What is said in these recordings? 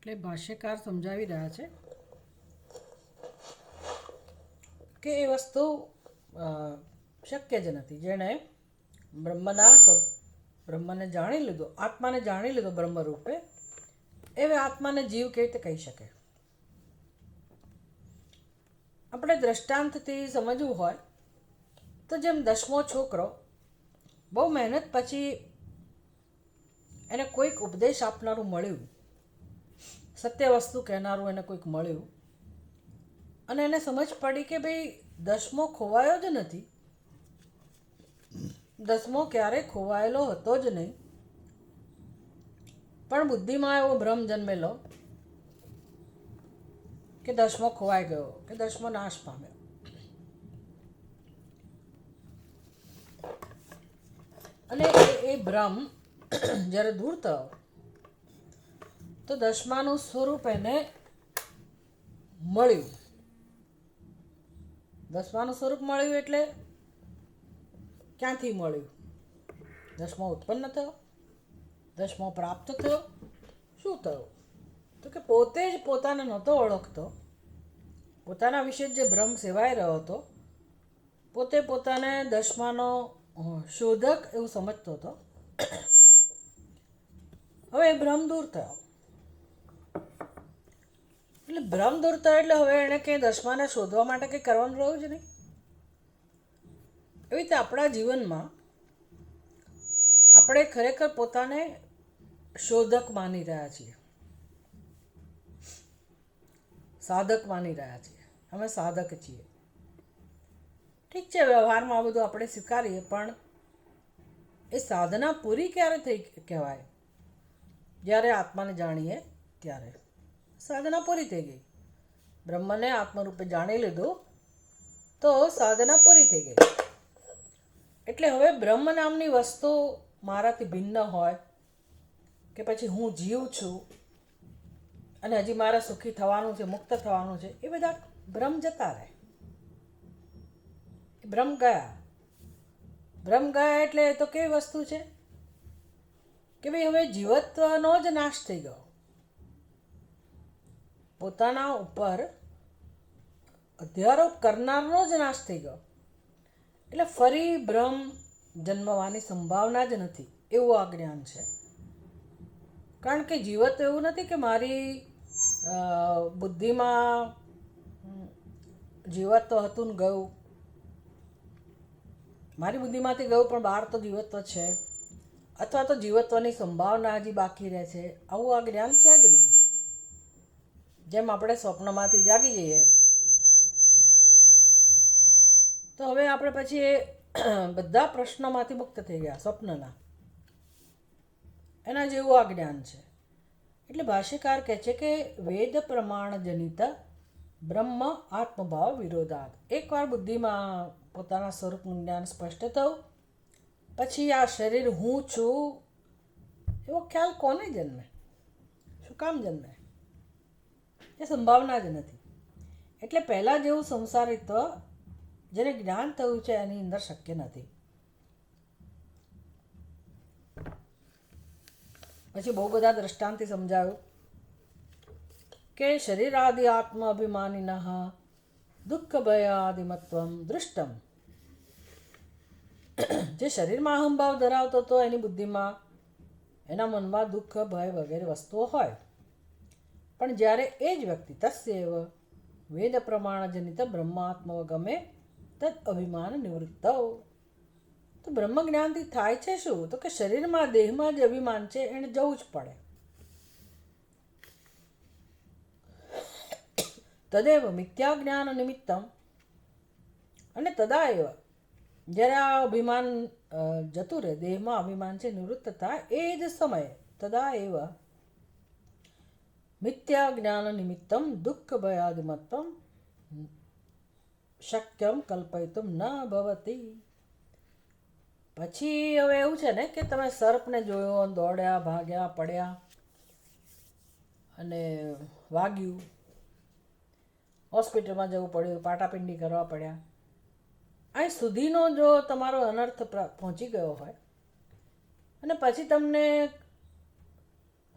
એટલે ભાષ્યકાર સમજાવી રહ્યા છે કે એ વસ્તુ શક્ય જ નથી. જેણે બ્રહ્મને જાણી લીધો, આત્માને જાણી લીધો બ્રહ્મ રૂપે, એવે આત્માને જીવ કેવી રીતે કહી શકે? આપણે દ્રષ્ટાંતથી સમજવું હોય તો જેમ 10મો છોકરો બહુ મહેનત પછી એને કોઈક ઉપદેશ આપનારું મળ્યું, સત્ય વસ્તુ કહેનારું એને કોઈક મળ્યું, અને એને સમજ પડી કે ભાઈ 10મો ખોવાયો જ નથી, 10મો ક્યારેય ખોવાયેલો હતો જ નહીં, પણ બુદ્ધિમાં એવો ભ્રમ જન્મેલો કે 10મો ખોવાઈ ગયો, કે 10મો નાશ પામ્યો. અને એ ભ્રમ જ્યારે દૂર થયો તો 10માનું સ્વરૂપ એને મળ્યું. 10માનું સ્વરૂપ મળ્યું એટલે ક્યાંથી મળ્યું? 10મો ઉત્પન્ન થયો? 10મો પ્રાપ્ત થયો? શું થયું? તો કે પોતે જ પોતાને નહોતો ઓળખતો, પોતાના વિશે જે ભ્રમ સેવાઈ રહ્યો હતો, પોતે પોતાને 10માનો શોધક એવું સમજતો હતો. હવે એ ભ્રમ દૂર થયો. એટલે ભ્રમ દૂર થયો એટલે હવે એણે કંઈ 10માને શોધવા માટે કંઈ કરવાનું રહ્યું જ નહીં. એવી રીતે આપણા જીવનમાં આપણે ખરેખર પોતાને શોધક માની રહ્યા છીએ, સાધક માની રહ્યા છીએ. અમે સાધક છીએ. ઠીક છે, વ્યવહારમાં આ બધું આપણે સ્વીકારીએ, પણ એ સાધના પૂરી ક્યારે થઈ કહેવાય? જ્યારે આત્માને જાણીએ ત્યારે સાધના પૂરી થઈ ગઈ. બ્રહ્મને આત્મરૂપે જાણી લીધું તો સાધના પૂરી થઈ ગઈ. એટલે હવે બ્રહ્મ નામની વસ્તુ મારાથી ભિન્ન હોય, કે પછી હું જીવ છું અને હજી મારે સુખી થવાનું છે, મુક્ત થવાનું છે, એ બધા ભ્રમ જતા રહે. ભ્રમ ગયા. ભ્રમ ગયા એટલે એ તો કેવી વસ્તુ છે કે ભાઈ હવે જીવત્વનો જ નાશ થઈ ગયો. પોતાના ઉપર અધ્યારોપ કરનારનો જ નાશ થઈ ગયો. એટલે ફરી ભ્રમ જન્મવાની સંભાવના જ નથી, એવું આ જ્ઞાન છે. કારણ કે જીવત એવું નથી કે મારી બુદ્ધિમાં જીવત્વ હતું ને ગયું, મારી બુદ્ધિમાંથી ગયું પણ બહાર તો જીવત્વ છે, અથવા તો જીવત્વની સંભાવના હજી બાકી રહે છે. આવું આ જ્ઞાન છે જ નહીં. જેમ આપણે સ્વપ્નમાંથી જાગી જઈએ તો હવે આપણે પછી એ બધા પ્રશ્નોમાંથી મુક્ત થઈ ગયા સ્વપ્નના, એના જેવું આ જ્ઞાન છે. એટલે ભાષ્યકાર કહે છે કે વેદ પ્રમાણ જનિત બ્રહ્મ આત્મભાવ વિરોધાત. એકવાર બુદ્ધિમાં પોતાના સ્વરૂપનું જ્ઞાન સ્પષ્ટ થયું પછી આ શરીર હું છું એવો ખ્યાલ કોને જન્મે? શું કામ જન્મે? એ સંભાવના જ નથી. એટલે પહેલાં જેવું સંસારિત્વ જેને જ્ઞાન થયું છે એની અંદર શક્ય નથી. પછી બહુ બધા દ્રષ્ટાંતથી સમજાવ્યું કે શરીરાદિ આત્મ અભિમાનિન દુઃખ ભયાદિમત્વમ દૃષ્ટમ. જે શરીરમાં અહંભાવ ધરાવતો હતો એની બુદ્ધિમાં, એના મનમાં દુઃખ ભય વગેરે વસ્તુઓ હોય, પણ જ્યારે એ જ વ્યક્તિ તસ્યૈવ વેદ પ્રમાણજનિત બ્રહ્માત્મવગમે તદ અભિમાન નિવૃત્ત. તો બ્રહ્મ જ્ઞાનથી થાય છે શું? તો કે શરીરમાં દેહમાં જે અભિમાન છે એને જવું જ પડે. તદેવ મિથ્યા જ્ઞાન નિમિત્તમ. અને તદા એવ જ્યારે આ અભિમાન જતું રહે, દેહમાં અભિમાન છે નિવૃત્ત થાય એ જ સમયે તદા એવ મિથ્યા જ્ઞાન નિમિત્તમ દુઃખ ભયાદિમત્વમ શક્યમ કલ્પયિતુમ ન ભવતી. પછી હવે એવું છે ને કે તમે સર્પને જોયો, દોડ્યા, ભાગ્યા, પડ્યા અને વાગ્યું, હોસ્પિટલમાં જવું પડ્યું, પાટાપિંડી કરવા પડ્યા, અહીં સુધીનો જો તમારો અનર્થ પહોંચી ગયો હોય અને પછી તમને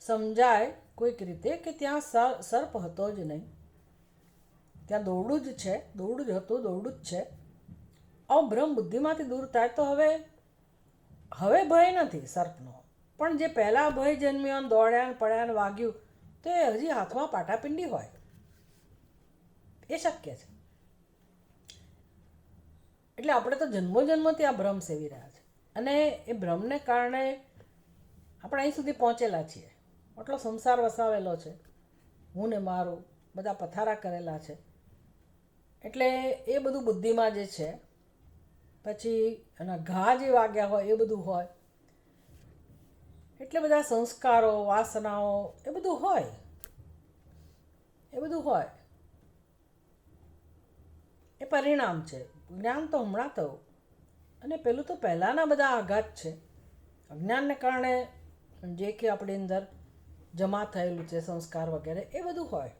સમજાય કોઈક રીતે કે ત્યાં સર્પ હતો જ નહીં, ત્યાં દોરડું જ છે, દોરડું જ હતું, દોરડું જ છે. આવું ભ્રમ બુદ્ધિમાંથી દૂર થાય તો હવે ભય નથી સર્પનો, પણ જે પહેલાં ભય જન્મ્યો ને દોડ્યા ને પડ્યા ને વાગ્યું તો એ હજી હાથમાં પાટાપિંડી હોય, એ શક્ય છે. એટલે આપણે તો જન્મોથી આ ભ્રમ સેવી રહ્યા છે, અને એ ભ્રમને કારણે આપણે અહીં સુધી પહોંચેલા છીએ. આટલો સંસાર વસાવેલો છે, હું ને મારું, બધા પથારા કરેલા છે. એટલે એ બધું બુદ્ધિમાં જે છે, પછી એના ઘા જે વાગ્યા હોય એ બધું હોય, એટલે બધા સંસ્કારો, વાસનાઓ એ બધું હોય, એ બધું હોય. એ પરિણામ છે. જ્ઞાન તો હમણાં તો, અને પેલું તો પહેલાંના બધા આઘાત છે. અજ્ઞાનને કારણે જે કે આપણી અંદર જમા થયેલું છે સંસ્કાર વગેરે, એ બધું હોય.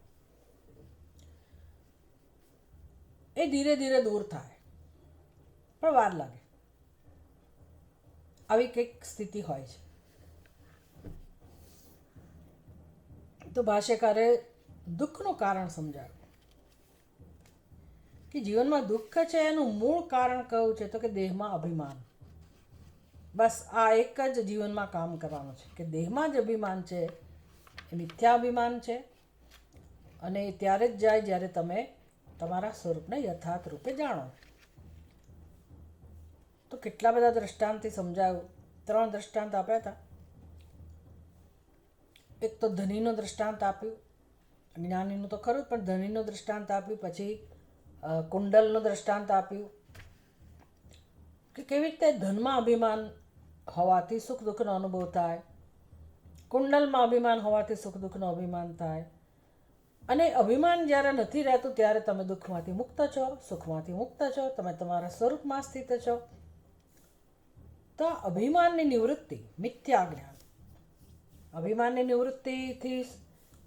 એ ધીરે ધીરે દૂર થાય, પણ વાર લાગે. આવી કંઈક સ્થિતિ હોય છે. તો ભાષ્યકારે દુઃખનું કારણ સમજાવ્યું કે જીવનમાં દુઃખ છે એનું મૂળ કારણ કયું છે, તો કે દેહમાં અભિમાન. બસ આ એક જ જીવનમાં કામ કરવાનું છે કે દેહમાં જ અભિમાન છે એ મિથ્યાભિમાન છે, અને એ ત્યારે જ જાય જ્યારે તમે તમારા સ્વરૂપને યથાર્થ રૂપે જાણો. તો કેટલા બધા દ્રષ્ટાંતથી સમજાયું. 3 દ્રષ્ટાંત આપ્યા હતા. એક તો ધનીનો દ્રષ્ટાંત આપ્યું, જ્ઞાનીનું તો ખરું, પણ ધનીનો દ્રષ્ટાંત આપ્યું. પછી કુંડલનું દ્રષ્ટાંત આપ્યું કે કેવી રીતે ધનમાં અભિમાન હોવાથી સુખ દુઃખનો અનુભવ થાય, કુંડલમાં અભિમાન હોવાથી સુખ દુઃખનો અભિમાન થાય, અને અભિમાન જ્યારે નથી રહેતું ત્યારે તમે દુઃખમાંથી મુક્ત છો, સુખમાંથી મુક્ત છો, તમે તમારા સ્વરૂપમાં સ્થિત છો. તો અભિમાનની નિવૃત્તિ, મિથ્યા જ્ઞાન, અભિમાનની નિવૃત્તિથી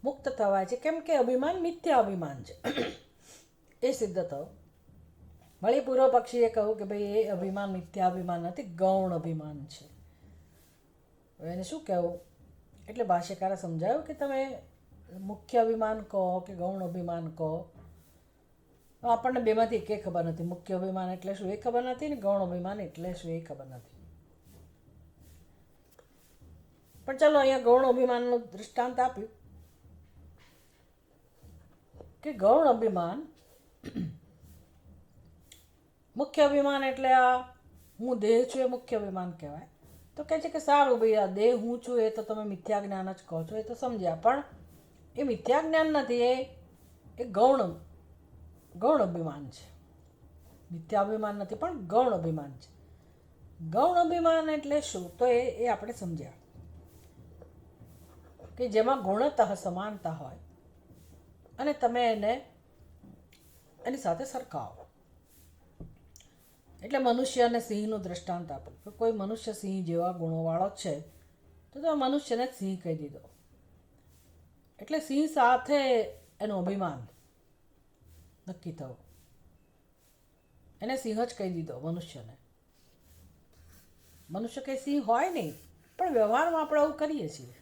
મુક્ત થવાય છે. કેમ કે અભિમાન મિથ્યા અભિમાન છે, એ સિદ્ધ થયો. વળી પૂર્વ પક્ષીએ કહ્યું કે ભાઈ એ અભિમાન મિથ્યા અભિમાન નથી, ગૌણ અભિમાન છે. એને શું કહેવું? એટલે ભાષ્યકારે સમજાવ્યું કે તમે મુખ્ય અભિમાન કહો કે ગૌણ અભિમાન કહો, આપણને બેમાંથી એકે ખબર નથી. મુખ્ય અભિમાન એટલે શું એ ખબર નથી, ને ગૌણ અભિમાન એટલે શું એ ખબર નથી. પણ ચાલો અહીંયા ગૌણ અભિમાનનું દૃષ્ટાંત આપ્યું કે ગૌણ અભિમાન, મુખ્ય અભિમાન એટલે આ હું દેહ છું એ મુખ્ય અભિમાન કહેવાય. તો કહે છે કે સારું ભાઈ, આ દેહ હું છું એ તો તમે મિથ્યા જ્ઞાન જ કહો છો, એ તો સમજ્યા, પણ એ મિથ્યા જ્ઞાન નથી, એ ગૌણ અભિમાન છે. મિથ્યા અભિમાન નથી, પણ ગૌણ અભિમાન છે. ગૌણ અભિમાન એટલે શું? તો એ આપણે સમજ્યા કે જેમાં ગુણતઃ સમાનતા હોય અને તમે એને એની સાથે સરખાવો. એટલે મનુષ્ય અને સિંહનું દૃષ્ટાંત આપ્યું કે કોઈ મનુષ્ય સિંહ જેવા ગુણોવાળો છે તો તમે મનુષ્યને જ સિંહ કહી દીધો. એટલે સિંહ સાથે એનું અભિમાન નક્કી થયું, એને સિંહ જ કહી દીધો મનુષ્યને. મનુષ્ય કંઈ સિંહ હોય નહીં, પણ વ્યવહારમાં આપણે આવું કરીએ છીએ.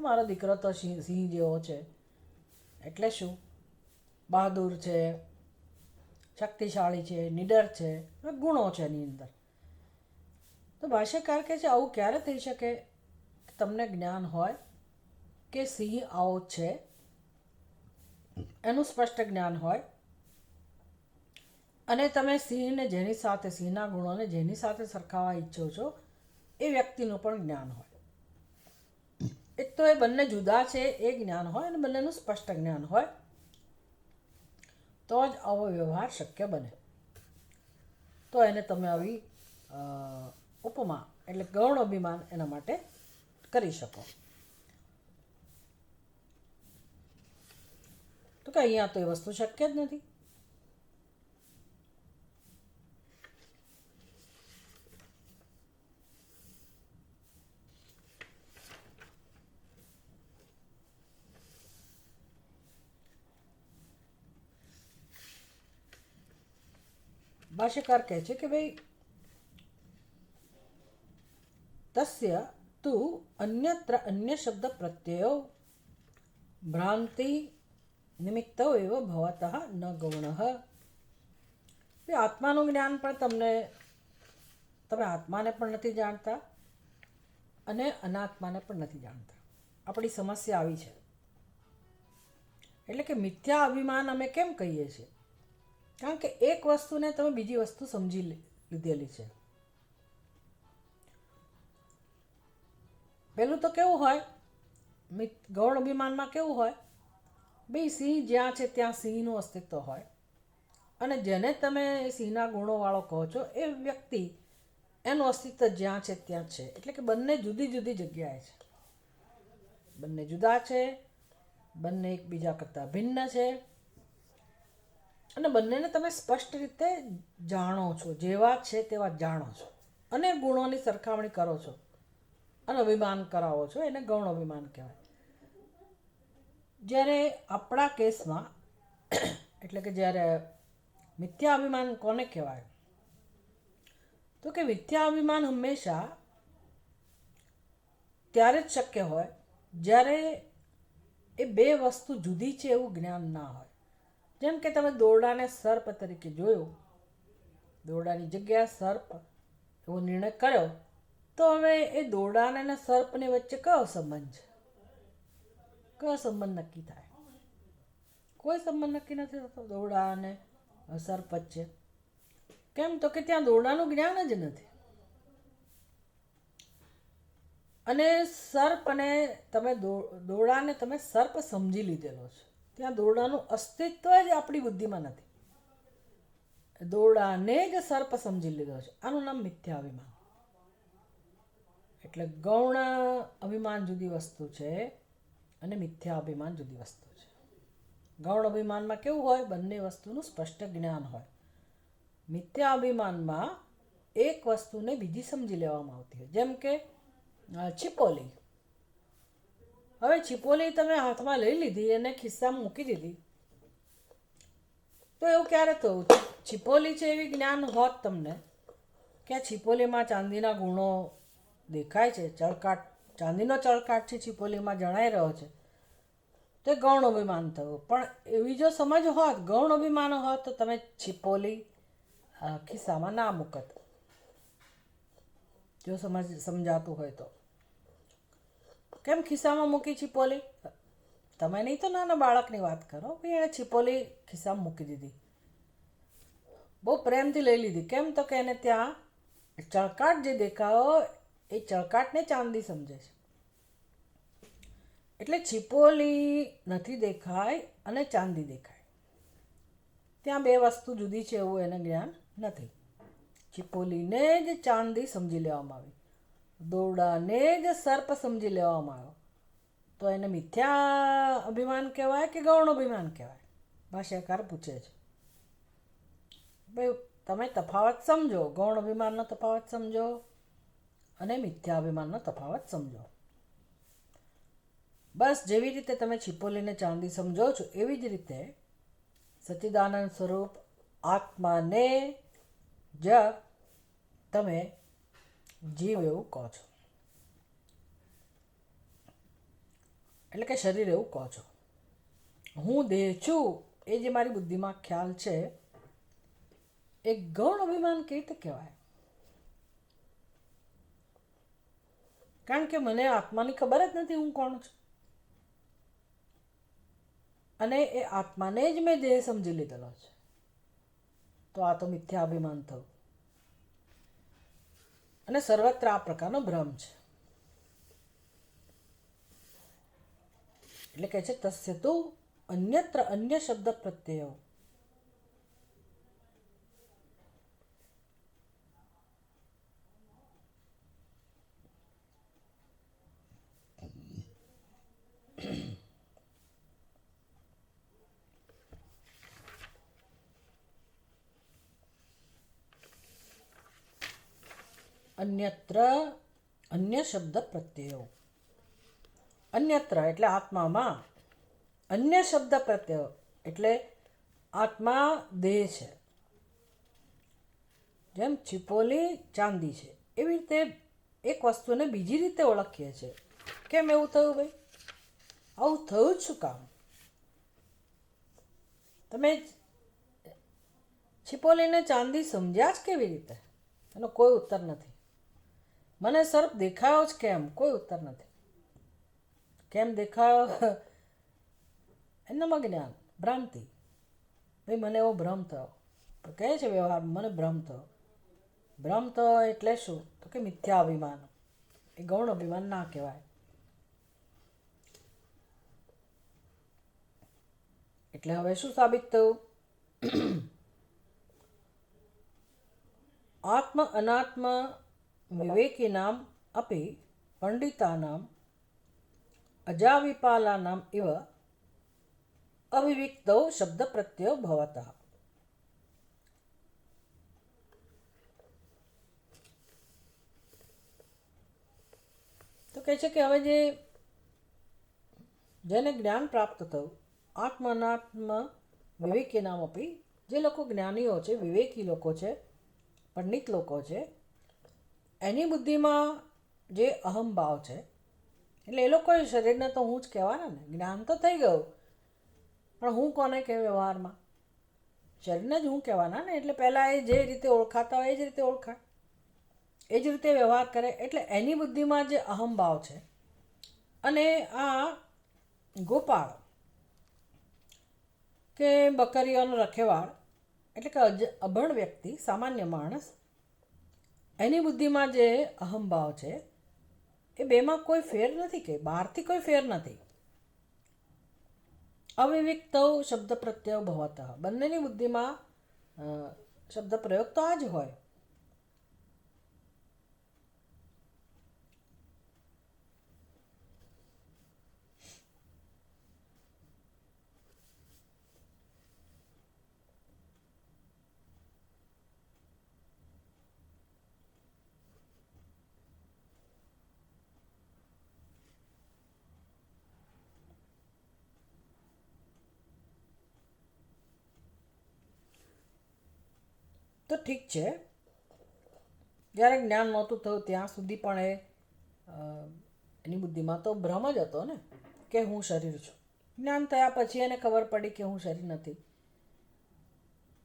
મારો દીકરો તો સિંહ જેવો છે, એટલે શું? બહાદુર છે, શક્તિશાળી છે, નિડર છે, ગુણો છે એની અંદર. તો ભાષ્યકાર કહે છે આવું ક્યારે થઈ શકે? તમને જ્ઞાન હોય કે સિંહ આવો છે, એનું સ્પષ્ટ જ્ઞાન હોય, અને તમે સિંહને જેની સાથે, સિંહના ગુણોને જેની સાથે સરખાવવા ઈચ્છો છો એ વ્યક્તિનું પણ જ્ઞાન હોય. એક તો એ બંને જુદા છે એ જ્ઞાન હોય, અને બંનેનું સ્પષ્ટ જ્ઞાન હોય, તો જ આવો વ્યવહાર શક્ય બને. તો એને તમે આવી ઉપમા એટલે ગૌણ અભિમાન એના માટે કરી શકો. તો કે અહીંયા તો એ વસ્તુ શક્ય જ નથી. ભાષ્યકાર કહે છે કે ભાઈ તસ્ય તુ અન્યત્ર અન્ય શબ્દ પ્રત્યયો ભ્રાંતિ નિમિત્તો એવ ભવતઃ ન ગૌણઃ. આત્માનું જ્ઞાન પણ તમે આત્માને પણ નથી જાણતા અને અનાત્માને પણ નથી જાણતા. આપણી સમસ્યા આવી છે. એટલે કે મિથ્યા અભિમાન અમે કેમ કહીએ છીએ? કારણ કે એક વસ્તુને તમે બીજી વસ્તુ સમજી લીધેલી છે. પેલું તો કેવું હોય, ગૌણ અભિમાનમાં કેવું હોય, ભાઈ સિંહ જ્યાં છે ત્યાં સિંહનું અસ્તિત્વ હોય અને જેને તમે સિંહના ગુણોવાળો કહો છો એ વ્યક્તિ એનું અસ્તિત્વ જ્યાં છે ત્યાં છે. એટલે કે બંને જુદી જુદી જગ્યાએ છે, બંને જુદા છે, બંને એકબીજા કરતાં ભિન્ન છે અને બંનેને તમે સ્પષ્ટ રીતે જાણો છો, જેવા છે તેવા જાણો છો અને ગુણોની સરખામણી કરો છો અને અભિમાન કરાવો છો. એને ગૌણ અભિમાન કહેવાય. જ્યારે આપણા કેસમાં એટલે કે જ્યારે મિથ્યા અભિમાન કોને કહેવાય? તો કે મિથ્યા અભિમાન હંમેશા ત્યારે જ શક્ય હોય જ્યારે એ બે વસ્તુ જુદી છે એવું જ્ઞાન ના હોય. જેમ કે તમે દોરડાને સર્પ તરીકે જોયો, દોરડાની જગ્યાએ સર્પ એવો નિર્ણય કર્યો, તો હવે એ દોરડાને અને સર્પની વચ્ચે કયો સંબંધ છે? કયો સંબંધ નક્કી થાય? કોઈ સંબંધ નક્કી નથી થતો દોરડા અને સર્પ વચ્ચે. કેમ? તો કે ત્યાં દોરડાનું જ્ઞાન જ નથી. અને સર્પ અને તમે દોરડાને તમે સર્પ સમજી લીધેલો છે. ત્યાં દોરડાનું અસ્તિત્વ જ આપણી બુદ્ધિમાં નથી. દોરડાને જ સર્પ સમજી લીધો છે. આનું નામ મિથ્યા અભિમાન. એટલે ગૌણ અભિમાન જુદી વસ્તુ છે અને મિથ્યા અભિમાન જુદી વસ્તુ છે. ગૌણ અભિમાનમાં કેવું હોય? બંને વસ્તુનું સ્પષ્ટ જ્ઞાન હોય. મિથ્યા અભિમાનમાં એક વસ્તુને બીજી સમજી લેવામાં આવતી હોય. જેમ કે છીપોલી. હવે છીપોલી તમે હાથમાં લઈ લીધી અને ખિસ્સામાં મૂકી દીધી, તો એવું ક્યારે થયું? છીપોલી છે એવી જ્ઞાન હોત તમને કે આ છીપોલીમાં ચાંદીના ગુણો દેખાય છે, ચળકાટ, ચાંદીનો ચળકાટ છે છીપોલીમાં જણાઈ રહ્યો છે, તે ગૌણ અભિમાન થયું. પણ એવી જો સમજ હોત, ગૌણ અભિમાન હોત, તો તમે છીપોલી ખિસ્સામાં ના મૂકત. જો સમજાતું હોય તો. કેમ ખિસ્સામાં મૂકી છીપોલી? તમે નહીં તો નાના બાળકની વાત કરો, ભાઈ એણે છીપોલી ખિસ્સામાં મૂકી દીધી, બહુ પ્રેમથી લઈ લીધી. કેમ? તો કે એને ત્યાં ચળકાટ જે દેખાયો એ ચળકાટને ચાંદી સમજે છે. એટલે છીપોલી નથી દેખાય અને ચાંદી દેખાય, ત્યાં બે વસ્તુ જુદી છે એવું એને જ્ઞાન નથી. છીપોલીને જ ચાંદી સમજી લેવામાં આવી, દોરડાને જ સર્પ સમજી લેવામાં આવ્યો, તો એને મિથ્યા અભિમાન કહેવાય કે ગૌણ અભિમાન કહેવાય? ભાષ્યકાર પૂછે છે. ભાઈ તમે તફાવત સમજો, ગૌણ અભિમાનનો તફાવત સમજો અને મિથ્યા અભિમાનનો તફાવત સમજો. બસ જેવી રીતે તમે છીપોલીને ચાંદી સમજો છો એવી જ રીતે સચ્ચિદાનંદ સ્વરૂપ આત્માને જ તમે જીવ એવું કહો છો, એટલે કે શરીર એવું કહો છો. હું દેહ છું એ જે મારી બુદ્ધિમાં ખ્યાલ છે એ ગૌણ અભિમાન કેવી રીતે કહેવાય? કારણ કે મને આત્માની ખબર જ નથી હું કોણ છું, અને એ આત્માને જ મેં દેહ સમજી લીધેલો છે, તો આ તો મિથ્યા અભિમાન થયું. અને સર્વત્ર આ પ્રકારનો ભ્રમ છે. એટલે કહે છે તસ્ય તો અન્યત્ર અન્ય શબ્દ પ્રત્યયો. અન્યત્ર અન્ય શબ્દ પ્રત્યયો. અન્યત્ર એટલે આત્મામાં, અન્ય શબ્દ પ્રત્યયો એટલે આત્મા દેહ છે, જેમ છીપોલી ચાંદી છે, એવી રીતે એક વસ્તુને બીજી રીતે ઓળખીએ છીએ. કેમ એવું થયું ભાઈ? આવું થયું જ શું કામ? તમે છિપોલીને ચાંદી સમજ્યા જ કેવી રીતે? એનો કોઈ ઉત્તર નથી. મને સર્પ દેખાયો જ કેમ? કોઈ ઉત્તર નથી. કેમ દેખાયો? એનામાં જ્ઞાન, ભ્રાંતિ. ભાઈ મને એવો ભ્રમ થયો. તો કહે છે વ્યવહાર મને ભ્રમ થયો. ભ્રમ થયો એટલે શું? તો કે મિથ્યા અભિમાન. એ ગૌણ અભિમાન ના કહેવાય. એટલે હવે શું સાબિત થયું? આત્મ અનાત્મ વિવેકીનામ અપી પંડિતાનામ અજાવિપાલાનામ ઇવ અવિવિક્તો શબ્દ પ્રત્યયો ભવતઃ. તો કહે છે કે હવે જેને જ્ઞાન પ્રાપ્ત થયું, આત્મ અનાત્મ વિવેકી નામ આપી, જે લોકો જ્ઞાનીઓ છે, વિવેકી લોકો છે, પંડિત લોકો છે, એની બુદ્ધિમાં જે અહમભાવ છે, એટલે એ લોકોએ શરીરને તો હું જ કહેવાના ને. જ્ઞાન તો થઈ ગયું, પણ હું કોને કહે વ્યવહારમાં? શરીરને જ હું કહેવાના ને. એટલે પહેલાં એ જે રીતે ઓળખાતા હોય એ જ રીતે ઓળખાય, એ જ રીતે વ્યવહાર કરે. એટલે એની બુદ્ધિમાં જે અહમભાવ છે, અને આ ગોપાળ કે બકરીઓનો રખેવાળ એટલે કે અભણ વ્યક્તિ, સામાન્ય માણસ, એની બુદ્ધિમાં જે અહમભાવ છે એ બેમાં કોઈ ફેર નથી, કે બહારથી કોઈ ફેર નથી. અવિવિક્ત શબ્દ પ્રત્યય ભવતઃ. બંનેની બુદ્ધિમાં શબ્દ પ્રયોગ તો આ જ હોય. તો ઠીક છે, જ્યારે જ્ઞાન નહોતું થયું ત્યાં સુધી પણ એની બુદ્ધિમાં તો ભ્રમ જ હતો ને, કે હું શરીર છું. જ્ઞાન થયા પછી એને ખબર પડી કે હું શરીર નથી.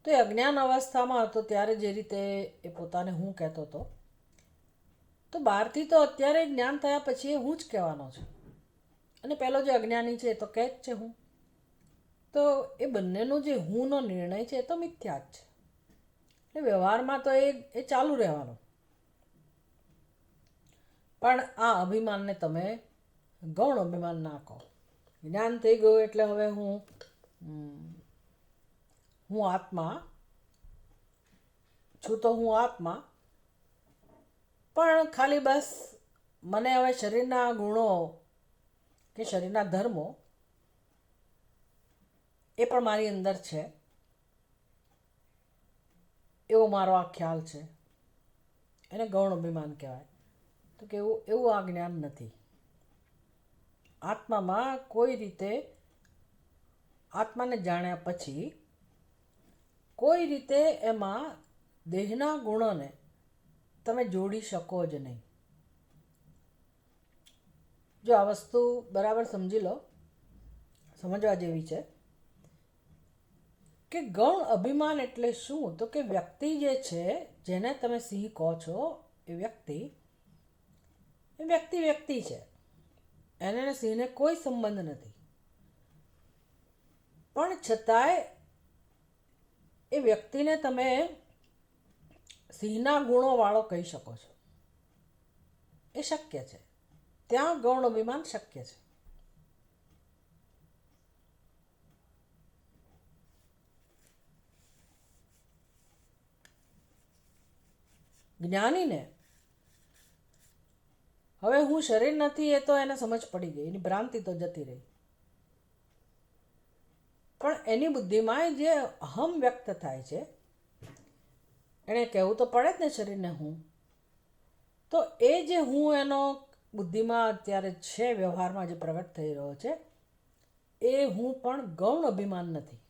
તો એ અજ્ઞાન અવસ્થામાં હતો ત્યારે જે રીતે એ પોતાને હું કહેતો હતો, તો બહારથી તો અત્યારે જ્ઞાન થયા પછી એ હું જ કહેવાનો છે. અને પેલો જે અજ્ઞાની છે એ તો કહે જ છે હું. તો એ બંનેનો જે હુંનો નિર્ણય છે એ તો મિથ્યા જ છે. એટલે વ્યવહારમાં તો એ ચાલુ રહેવાનું. પણ આ અભિમાનને તમે ગૌણ અભિમાન ના કહો. જ્ઞાન થઈ ગયું એટલે હવે હું આત્મા છું, તો હું આત્મા. પણ ખાલી બસ મને હવે શરીરના ગુણો કે શરીરના ધર્મો એ પણ મારી અંદર છે એવો મારો આ ખ્યાલ છે, એને ગૌણ અભિમાન કહેવાય. તો કે એવું આ જ્ઞાન નથી. આત્મામાં કોઈ રીતે, આત્માને જાણ્યા પછી કોઈ રીતે એમાં દેહના ગુણોને તમે જોડી શકો જ નહીં. જો આ વસ્તુ બરાબર સમજી લો, સમજવા જેવી છે કે ગૌણ અભિમાન એટલે શું? તો કે વ્યક્તિ જે છે, જેને તમે સિંહ કહો છો, એ વ્યક્તિ છે. એને સિંહને કોઈ સંબંધ નથી. પણ છતાંય એ વ્યક્તિને તમે સિંહના ગુણોવાળો કહી શકો છો. એ શક્ય છે. ત્યાં ગૌણ અભિમાન શક્ય છે. જ્ઞાનીને હવે હું શરીર નથી એ તો એને સમજ પડી ગઈ, એની ભ્રાંતિ તો જતી રહી. પણ એની બુદ્ધિમાં જે અહમ વ્યક્ત થાય છે, એણે કહેવું તો પડે જ ને શરીરને હું. તો એ જે હું એનો બુદ્ધિમાં અત્યારે છે, વ્યવહારમાં જે પ્રગટ થઈ રહ્યો છે, એ હું પણ ગૌણ અભિમાન નથી.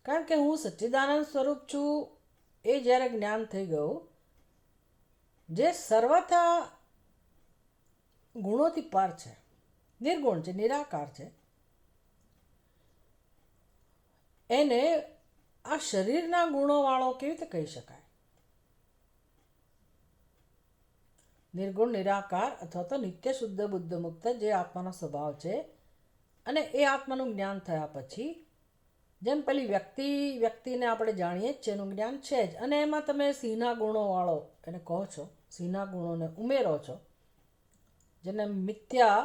કારણ કે હું સચ્ચિદાનંદ સ્વરૂપ છું. એ જ્યારે જ્ઞાન થઈ ગયું, જે સર્વથા ગુણોથી પાર છે, નિર્ગુણ છે, નિરાકાર છે, એને આ શરીરના ગુણોવાળો કેવી રીતે કહી શકાય? નિર્ગુણ, નિરાકાર અથવા તો નિત્ય શુદ્ધ બુદ્ધ મુક્ત જે આત્માનો સ્વભાવ છે, અને એ આત્માનું જ્ઞાન થયા પછી જેમ પેલી વ્યક્તિને આપણે જાણીએ જ છે, એનું જ્ઞાન છે જ, અને એમાં તમે સિંહના ગુણોવાળો એને કહો છો, સિંહના ગુણોને ઉમેરો છો, જેને મિથ્યા,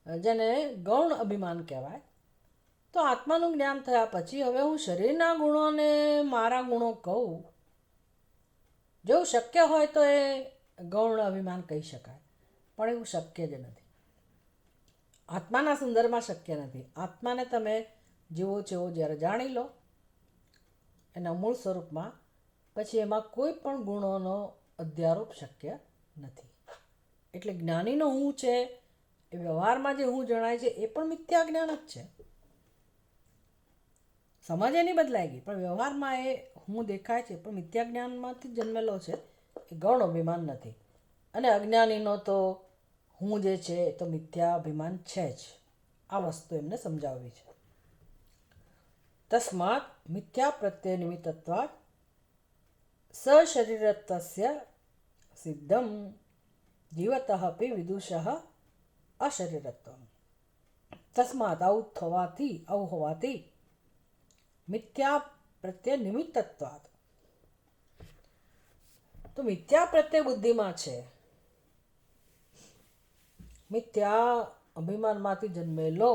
જેને ગૌણ અભિમાન કહેવાય. તો આત્માનું જ્ઞાન થયા પછી હવે હું શરીરના ગુણોને મારા ગુણો કહું, જેવું શક્ય હોય તો એ ગૌણ અભિમાન કહી શકાય, પણ એવું શક્ય જ નથી. આત્માના સંદર્ભમાં શક્ય નથી. આત્માને તમે જેવો છે એવો જ્યારે જાણી લો એના મૂળ સ્વરૂપમાં, પછી એમાં કોઈ પણ ગુણોનો અધ્યારોપ શક્ય નથી. એટલે જ્ઞાનીનો હું છે એ વ્યવહારમાં જે હું જણાય છે એ પણ મિથ્યા જ્ઞાન જ છે. સમજ એની બદલાઈ ગઈ, પણ વ્યવહારમાં એ હું દેખાય છે પણ મિથ્યા જ્ઞાનમાંથી જન્મેલો છે, એ ગૌણ અભિમાન નથી. અને અજ્ઞાનીનો તો હું જે છે એ તો મિથ્યા અભિમાન છે જ. આ વસ્તુ એમને સમજાવવી છે. તસ્માત મિથ્યા પ્રત્યય નિમિત્તત્વાत् સશરીરત્વસ્ય સિદ્ધમ જીવતઃ અપી વિદુષઃ અશરીરત્વમ. તસ્માત આવું હોવાથી મિથ્યા પ્રત્યય નિમિત્તત્વાत्, તો મિથ્યા પ્રત્યય બુદ્ધિમાં છે, મિથ્યા અભિમાનમાંથી જન્મેલો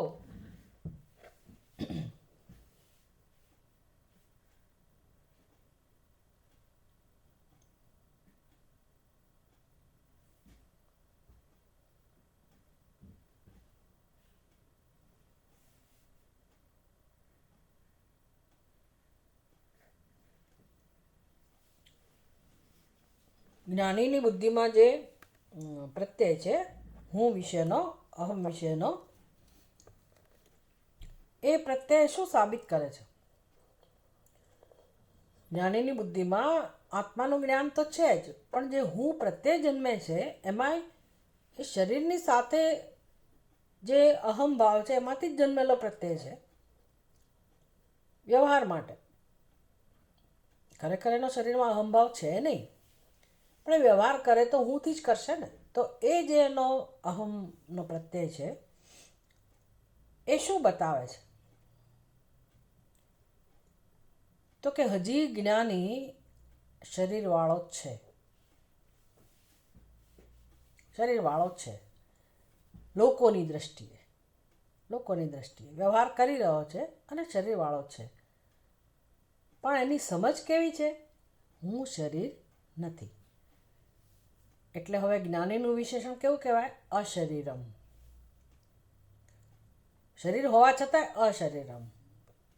જ્ઞાનીની બુદ્ધિમાં જે પ્રત્યય છે, હું વિશેનો, અહમ વિશેનો, એ પ્રત્યય શું સાબિત કરે છે? જ્ઞાનીની બુદ્ધિમાં આત્માનું જ્ઞાન તો છે જ, પણ જે હું પ્રત્યય જન્મે છે એમાં એ શરીરની સાથે જે અહમ ભાવ છે એમાંથી જ જન્મેલો પ્રત્યય છે વ્યવહાર માટે. ખરેખર એનો શરીરમાં અહમભાવ છે નહીં, પણ વ્યવહાર કરે તો હુંથી જ કરશે ને. તો એ જે એનો અહમનો પ્રત્યય છે એ શું બતાવે છે? તો કે હજી જ્ઞાની શરીરવાળો જ છે, શરીરવાળો જ છે. લોકોની દ્રષ્ટિએ વ્યવહાર કરી રહ્યો છે અને શરીરવાળો જ છે. પણ એની સમજ કેવી છે? હું શરીર નથી. એટલે હવે જ્ઞાનીનું વિશેષણ કેવું કહેવાય? અશરીરમ. શરીર હોવા છતાંય અશરીરમ.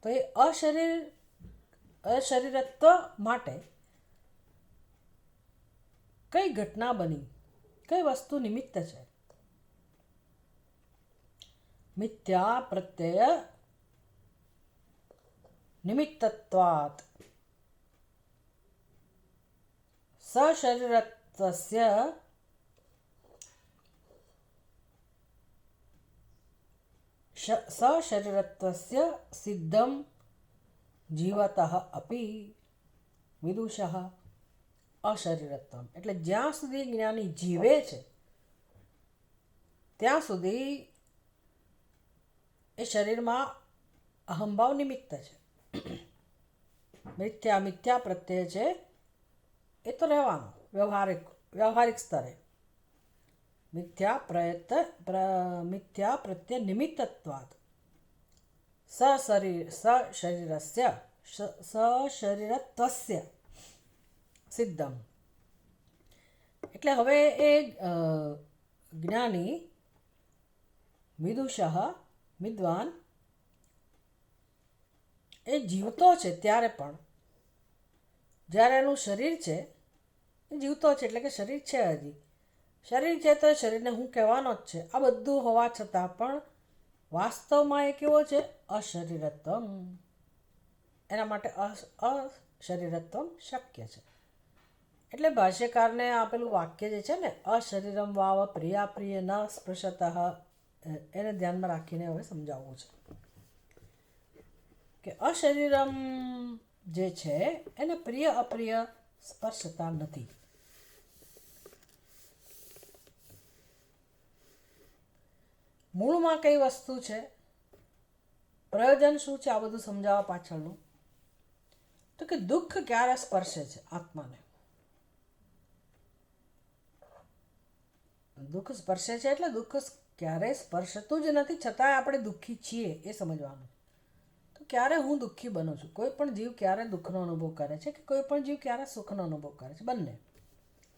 તો એ અશરીરત્વ માટે કઈ ઘટના બની, કઈ વસ્તુ નિમિત્ત છે? મિથ્યા પ્રત્યય નિમિત્તત્વાत् સશરીરત્વસ્ય સિદ્ધમ જીવતઃ અપી વિદુષઃ અશરીરત્વમ. એટલે જ્યાં સુધી જ્ઞાની જીવે છે ત્યાં સુધી એ શરીરમાં અહંભાવ નિમિત્ત છે. મિથ્યા પ્રત્યય છે એ તો રહેવાનો વ્યવહારિક સ્તરે. મિથ્યા પ્રત્યય નિમિત્તત્વાत् સશરીરત્વસ્ય સિદ્ધમ. એટલે હવે એ જ્ઞાની વિદુષઃ, વિદ્વાન, એ જીવતો છે ત્યારે પણ, જ્યારે એનું શરીર છે એ જીવતો છે એટલે કે શરીર છે, હજી શરીર છે તો શરીરને હું કહેવાનો જ છે. આ બધું હોવા છતાં પણ વાસ્તવમાં એ કેવો છે? અશરીરત્વમ. એના માટે અશરીરત્વમ શક્ય છે. એટલે ભાષ્યકારને આપેલું વાક્ય જે છે ને, અશરીરમ વાવ પ્રિયા પ્રિય ન સ્પૃશતઃ એને ધ્યાનમાં રાખીને હવે સમજાવવું છે કે અશરીરમ જે છે એને પ્રિય અપ્રિય સ્પર્શતા નથી. મૂળમાં કઈ વસ્તુ છે, પ્રયોજન શું છે આ બધું સમજાવવા પાછળનું? તો કે દુઃખ ક્યારે સ્પર્શે છે આત્માને? દુઃખ સ્પર્શે છે એટલે દુઃખ ક્યારેય સ્પર્શતું જ નથી, છતાંય આપણે દુઃખી છીએ એ સમજવાનું. તો ક્યારે હું દુઃખી બનું છું? કોઈ પણ જીવ ક્યારે દુઃખનો અનુભવ કરે છે કે કોઈ પણ જીવ ક્યારે સુખનો અનુભવ કરે છે? બંને.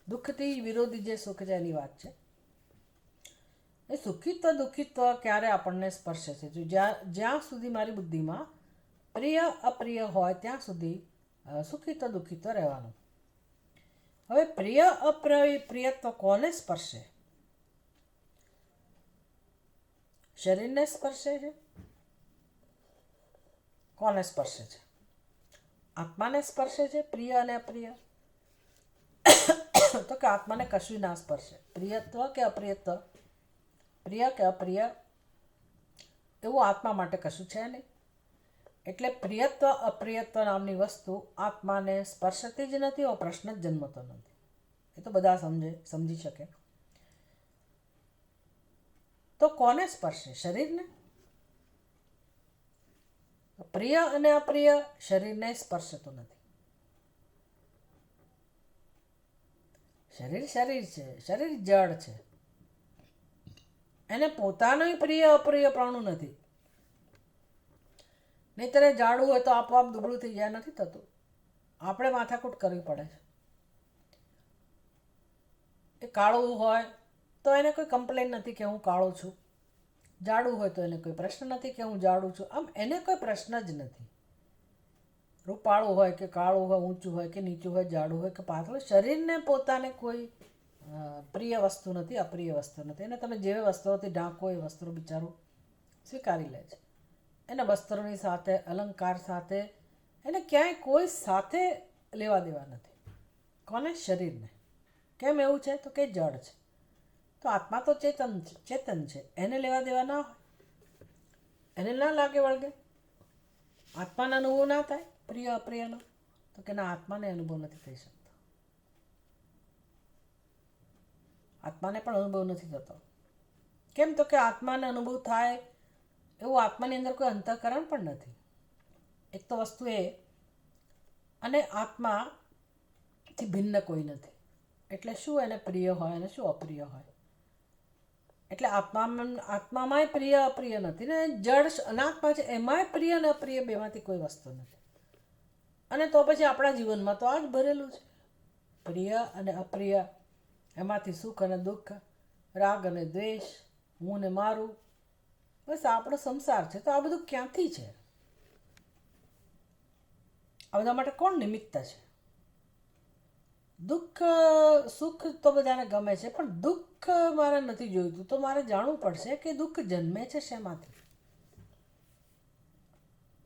દુઃખથી વિરોધી જે સુખ છે એની વાત છે. એ સુખિત્વ દુઃખિત્વ ક્યારે આપણને સ્પર્શે છે? જો જ્યાં સુધી મારી બુદ્ધિમાં પ્રિય અપ્રિય હોય ત્યાં સુધી સુખિત્વ દુઃખિત્વ રહેવાનું. હવે પ્રિય અપ્રિયત્વ કોને સ્પર્શે? શરીરને સ્પર્શે છે? કોને સ્પર્શે છે? આત્માને સ્પર્શે છે પ્રિય અને અપ્રિય? તો કે આત્માને કશું ના સ્પર્શે. પ્રિયત્વ કે અપ્રિયત્વ, પ્રિય કે અપ્રિય એવું આત્મા માટે કશું છે નહીં. એટલે પ્રિયત્વ અપ્રિયત્વ નામની વસ્તુ આત્માને સ્પર્શતી જ નથી. એવો પ્રશ્ન જ જન્મતો નથી. એ તો બધા સમજી શકે. તો કોને સ્પર્શે? શરીરને? પ્રિય અને અપ્રિય શરીરને સ્પર્શતું નથી. શરીર શરીર છે, શરીર જળ છે, એને પોતાનું પ્રિય અપ્રિય પ્રાણું નથી. નહીંતર એ જાડું હોય તો આપોઆપ દુબળું થઈ જાય, નથી થતું. આપણે માથાકૂટ કરવી પડે છે. એ કાળું હોય તો એને કોઈ કમ્પ્લેન નથી કે હું કાળો છું. જાડું હોય તો એને કોઈ પ્રશ્ન નથી કે હું જાડું છું. આમ એને કોઈ પ્રશ્ન જ નથી. રૂપાળું હોય કે કાળું હોય, ઊંચું હોય કે નીચું હોય, જાડું હોય કે પાતળું, શરીરને પોતાને કોઈ પ્રિય વસ્તુ નથી, અપ્રિય વસ્તુ નથી. એને તમે જેવી વસ્તુઓથી ઢાંકો એ વસ્ત્રો બિચારું સ્વીકારી લે છે. એના વસ્ત્રોની સાથે, અલંકાર સાથે એને ક્યાંય કોઈ સાથે લેવા દેવા નથી. કોને? શરીરને. કેમ એવું છે? તો કે જડ છે. તો આત્મા તો ચેતન છે, એને લેવા દેવા ના હોય, એને ના લાગે વળગે. આત્માનો અનુભવ ના થાય પ્રિય અપ્રિયનો? તો કે ના, આત્માને અનુભવ નથી થઈ શકતો. આત્માને પણ અનુભવ નથી થતો. કેમ? તો કે આત્માને અનુભવ થાય એવું આત્માની અંદર કોઈ અંતઃકરણ પણ નથી. એક તો વસ્તુ એ, અને આત્માથી ભિન્ન કોઈ નથી. એટલે શું એને પ્રિય હોય અને શું અપ્રિય હોય? એટલે આત્મામાંય પ્રિય અપ્રિય નથી ને, જડ અનાત્મા છે એમાંય પ્રિય અને અપ્રિય બેમાંથી કોઈ વસ્તુ નથી. અને તો પછી આપણા જીવનમાં તો આ જ ભરેલું છે, પ્રિય અને અપ્રિય. એમાંથી સુખ અને દુઃખ, રાગ અને દ્વેષ, હું ને મારું. બસ આપણો સંસાર છે. તો આ બધું ક્યાંથી છે? આ બધા માટે કોણ નિમિત્ત છે? દુઃખ સુખ તો બધાને ગમે છે, પણ દુઃખ મારે નથી જોઈતું. તો મારે જાણવું પડશે કે દુઃખ જન્મે છે શેમાંથી?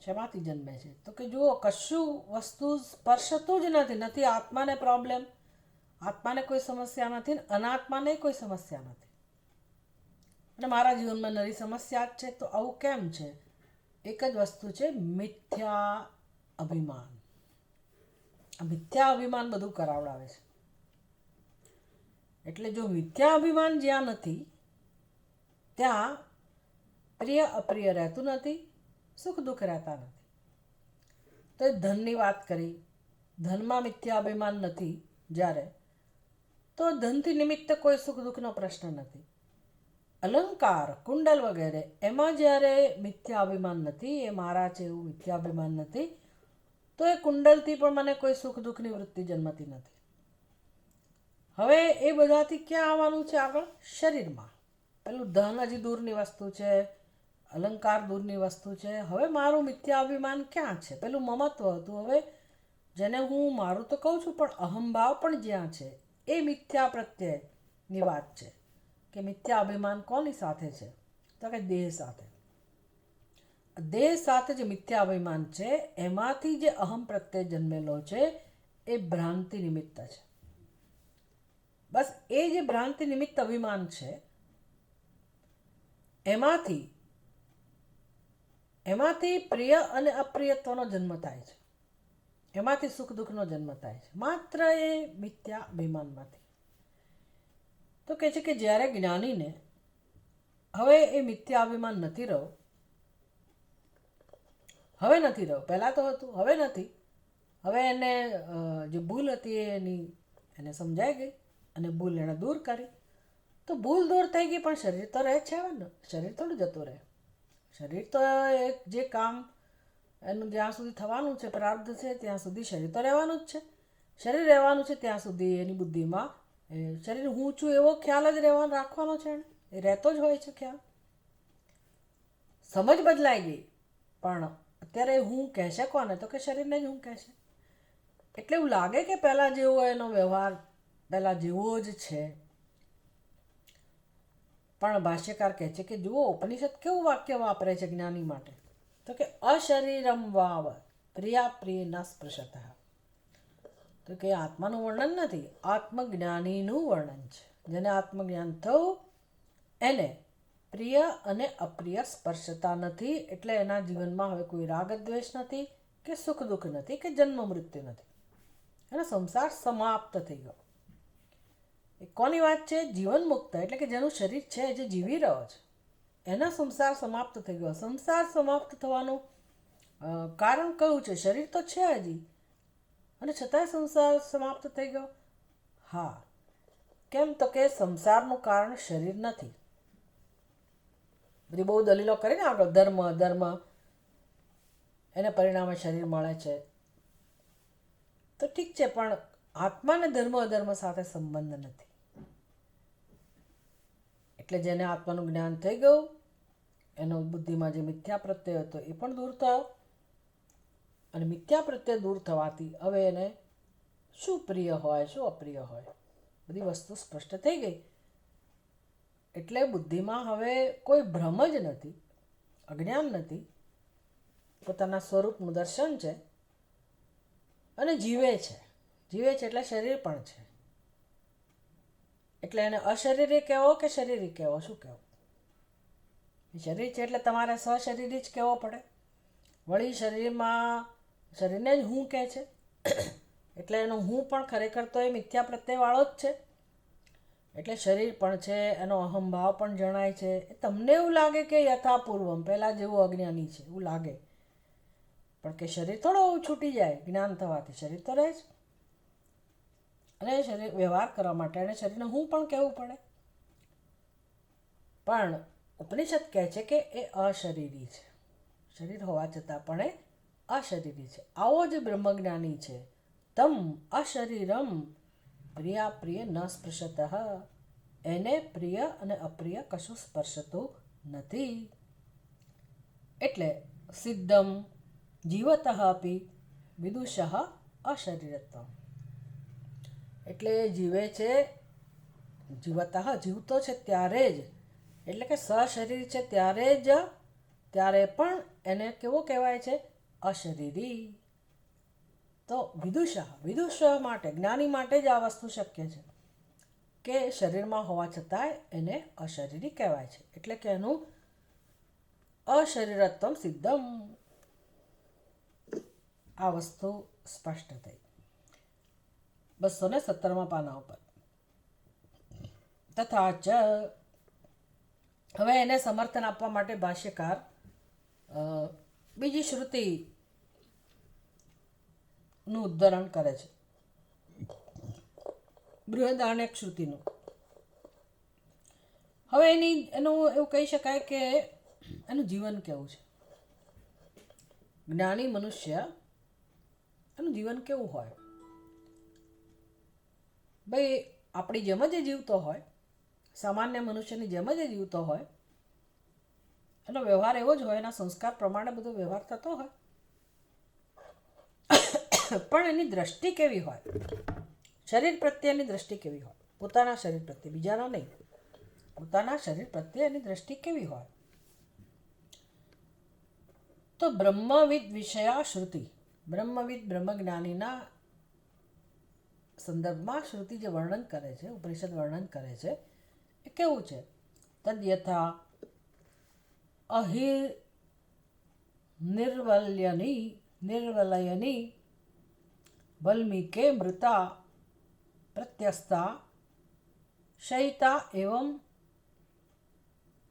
શેમાંથી જન્મે છે? તો કે જુઓ, કશું વસ્તુ સ્પર્શતું જ નથી. આત્માને પ્રોબ્લેમ, આત્માને કોઈ સમસ્યા નથી, અનાત્માને કોઈ સમસ્યા નથી. અને મારા જીવનમાં નવી સમસ્યા જ છે. તો આવું કેમ છે? એક જ વસ્તુ છે, મિથ્યા અભિમાન. આ મિથ્યા અભિમાન બધું કરાવડાવે છે. એટલે જો મિથ્યા અભિમાન જ્યાં નથી ત્યાં પ્રિય અપ્રિય રહેતું નથી, સુખ દુઃખ રહેતા નથી. તો એ ધનની વાત કરી, ધનમાં મિથ્યા અભિમાન નથી જ્યારે, તો ધનથી નિમિત્ત કોઈ સુખ દુઃખનો પ્રશ્ન નથી. અલંકાર, કુંડલ વગેરે એમાં જ્યારે મિથ્યા અભિમાન નથી, એ મારા છે એવું મિથ્યા અભિમાન નથી, તો એ કુંડલથી પણ મને કોઈ સુખ દુઃખની વૃત્તિ જન્મતી નથી. હવે એ બધાથી ક્યાં આવવાનું છે આગળ? શરીરમાં. પેલું ધન હજી દૂરની વસ્તુ છે, અલંકાર દૂરની વસ્તુ છે. હવે મારું મિથ્યા અભિમાન ક્યાં છે? પેલું મમત્વ હતું, હવે જેને હું મારું તો કહું છું, પણ અહંભાવ પણ જ્યાં છે એ મિથ્યા પ્રત્યેની વાત છે. કે મિથ્યા અભિમાન કોની સાથે છે? તો કે દેહ સાથે. દેહ સાથે જે મિથ્યા અભિમાન છે એમાંથી જે અહમ પ્રત્યે જન્મેલો છે એ ભ્રાંતિ નિમિત્ત છે. બસ એ જે ભ્રાંતિ નિમિત્ત અભિમાન છે એમાંથી પ્રિય અને અપ્રિયત્વનો જન્મ થાય છે, એમાંથી સુખ દુઃખનો જન્મ થાય છે, માત્ર એ મિથ્યા અભિમાનમાંથી. તો કહે છે કે જ્યારે જ્ઞાનીને હવે એ મિથ્યા અભિમાન નથી રહ્યો, પહેલાં તો હતું, હવે નથી. હવે એને જે ભૂલ હતી એને સમજાઈ ગઈ અને ભૂલ એણે દૂર કરી. તો ભૂલ દૂર થઈ ગઈ, પણ શરીર તો રહે છે ને, શરીર થોડું જતું રહે. શરીર તો જે કામ એનું જ્યાં સુધી થવાનું છે, પ્રારબ્ધ છે, ત્યાં સુધી શરીર તો રહેવાનું જ છે. શરીર રહેવાનું છે ત્યાં સુધી એની બુદ્ધિમાં શરીર હું છું એવો ખ્યાલ જ રાખવાનો છે. એ રહેતો જ હોય છે ખ્યાલ. સમજ બદલાઈ ગઈ, પણ અત્યારે હું કહેશે કોને? તો કે શરીરને જ હું કહેશે. એટલે એવું લાગે કે પહેલાં જેવો એનો વ્યવહાર પહેલાં જેવો જ છે. પણ ભાષ્યકાર કહે છે કે જુઓ, ઉપનિષદ કેવું વાક્ય વાપરે છે જ્ઞાની માટે? તો કે અશરીરમ વાવ પ્રિયા પ્રિય ન સ્પૃશત. તો કે આત્માનું વર્ણન નથી, આત્મજ્ઞાનીનું વર્ણન છે. જેને આત્મજ્ઞાન થયું એને પ્રિય અને અપ્રિય સ્પર્શતા નથી. એટલે એના જીવનમાં હવે કોઈ રાગ દ્વેષ નથી, કે સુખ દુઃખ નથી, કે જન્મ મૃત્યુ નથી. એનો સંસાર સમાપ્ત થઈ ગયો. એ કોની વાત છે? જીવન મુક્ત, એટલે કે જેનું શરીર છે, જે જીવી રહ્યો છે, એનો સંસાર સમાપ્ત થઈ ગયો. સંસાર સમાપ્ત થવાનું કારણ કયું છે? શરીર તો છે હજી, અને છતાંય સંસાર સમાપ્ત થઈ ગયો. હા, કેમ? તો કે સંસારનું કારણ શરીર નથી. બધી બહુ દલીલો કરીને આગળ ધર્મ એને પરિણામે શરીર મળે છે. તો ઠીક છે, પણ આત્માને ધર્મ અધર્મ સાથે સંબંધ નથી. એટલે જેને આત્માનું જ્ઞાન થઈ ગયું, એનો બુદ્ધિમાં જે મિથ્યા પ્રત્યય હતો એ પણ દૂર થયો. અને મિથ્યા પ્રત્યય દૂર થવાથી હવે એને શું પ્રિય હોય, શું અપ્રિય હોય, બધી વસ્તુ સ્પષ્ટ થઈ ગઈ. એટલે બુદ્ધિમાં હવે કોઈ ભ્રમ જ નથી, અજ્ઞાન નથી. પોતાના સ્વરૂપનું દર્શન છે અને જીવે છે એટલે શરીર પણ છે. એટલે એને અશરીરી કહેવો કે શરીરી કહેવો? શું કહેવો? શરીર છે એટલે તમારે સશરીરી જ કહેવો પડે. વળી શરીરને જ હું કહે છે, એટલે એનો હું પણ ખરેખર તો એ મિથ્યા પ્રત્યયવાળો જ છે. એટલે શરીર પણ છે, એનો અહંભાવ પણ જણાય છે. તમને એવું લાગે કે યથાપૂર્વમ પહેલાં જેવું અજ્ઞાની છે એવું લાગે, પણ કે શરીર થોડો છૂટી જાય જ્ઞાન થવાથી. શરીર તો રહે જ, અને શરીર વ્યવહાર કરવા માટે એને શરીરને હું પણ કહેવું પડે. પણ ઉપનિષદ કહે છે કે એ અશરીરી છે. શરીર હોવા છતાં પણ એ અશરીરી છે. આવો જ બ્રહ્મજ્ઞાની છે. તમ અશરીરમ પ્રિયા પ્રિય ન સ્પૃશત. એને પ્રિય અને અપ્રિય કશું સ્પર્શતું નથી. એટલે સિદ્ધમ જીવત અપી વિદુષ અશરીરત્વ. એટલે જીવે છે, જીવત જીવતો છે ત્યારે જ, એટલે કે સશરીર છે ત્યારે પણ એને કેવો કહેવાય છે? અશરીરી. તો વિદુષ માટે, જ્ઞાની માટે જ આ વસ્તુ શક્ય છે કે શરીરમાં હોવા છતાંય એને અશરીરી કહેવાય છે. એટલે કે એનું અશરીરત્વ સિદ્ધમ. આ વસ્તુ સ્પષ્ટ થઈ 217 પાના ઉપર. તથા ચ, હવે એને સમર્થન આપવા માટે ભાષ્યકાર બીજી શ્રુતિનું ઉદ્ધરણ કરે છે, બૃહદારણ્યક શ્રુતિનું. હવે એનું એવું કહી શકાય કે એનું જીવન કેવું છે. જ્ઞાની મનુષ્ય એનું જીવન કેવું હોય? ભાઈ આપણી જેમ જ જીવતો હોય, સામાન્ય મનુષ્યની જેમ જ જીવતો હોય, એનો વ્યવહાર એવો જ હોય, એના સંસ્કાર પ્રમાણે બધો વ્યવહાર થતો હોય. પણ એની દ્રષ્ટિ કેવી હોય? શરીર પ્રત્યેની દ્રષ્ટિ કેવી હોય? પોતાના શરીર પ્રત્યે, બીજાના નહીં, પોતાના શરીર પ્રત્યે એની દ્રષ્ટિ કેવી હોય? તો બ્રહ્મવિદ વિષયા શ્રુતિ, બ્રહ્મવિદ બ્રહ્મજ્ઞાનીના સંદર્ભમાં શ્રુતિ જે વર્ણન કરે છે, ઉપનિષદ વર્ણન કરે છે, એ કેવું છે? તદ યથા નિર્વલયની વલ્મીકે મૃતા પ્રત્યસ્તા શયિતા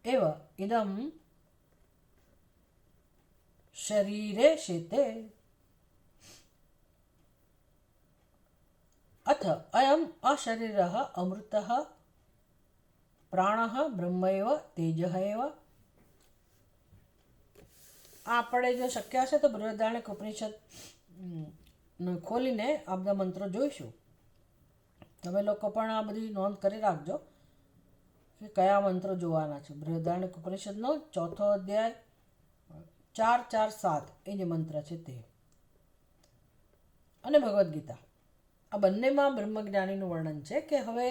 એવ ઇદમ શરીરે શેતે અથ અયમ અશરીરઃ અમૃતઃ પ્રાણઃ બ્રહ્મૈવ તેજઃ એવ. આપણે જો શક્ય હશે તો બૃહદારણ્યક ઉપનિષદ ખોલીને આ બધા મંત્રો જોઈશું. તમે લોકો પણ આ બધી નોંધ કરી રાખજો કે કયા મંત્રો જોવાના છે. બૃહદારણ્યક ઉપનિષદનો 4થો અધ્યાય 4, 4, 7 એ જે મંત્ર છે તે, અને ભગવદ્ ગીતા, આ બંનેમાં બ્રહ્મજ્ઞાનીનું વર્ણન છે કે હવે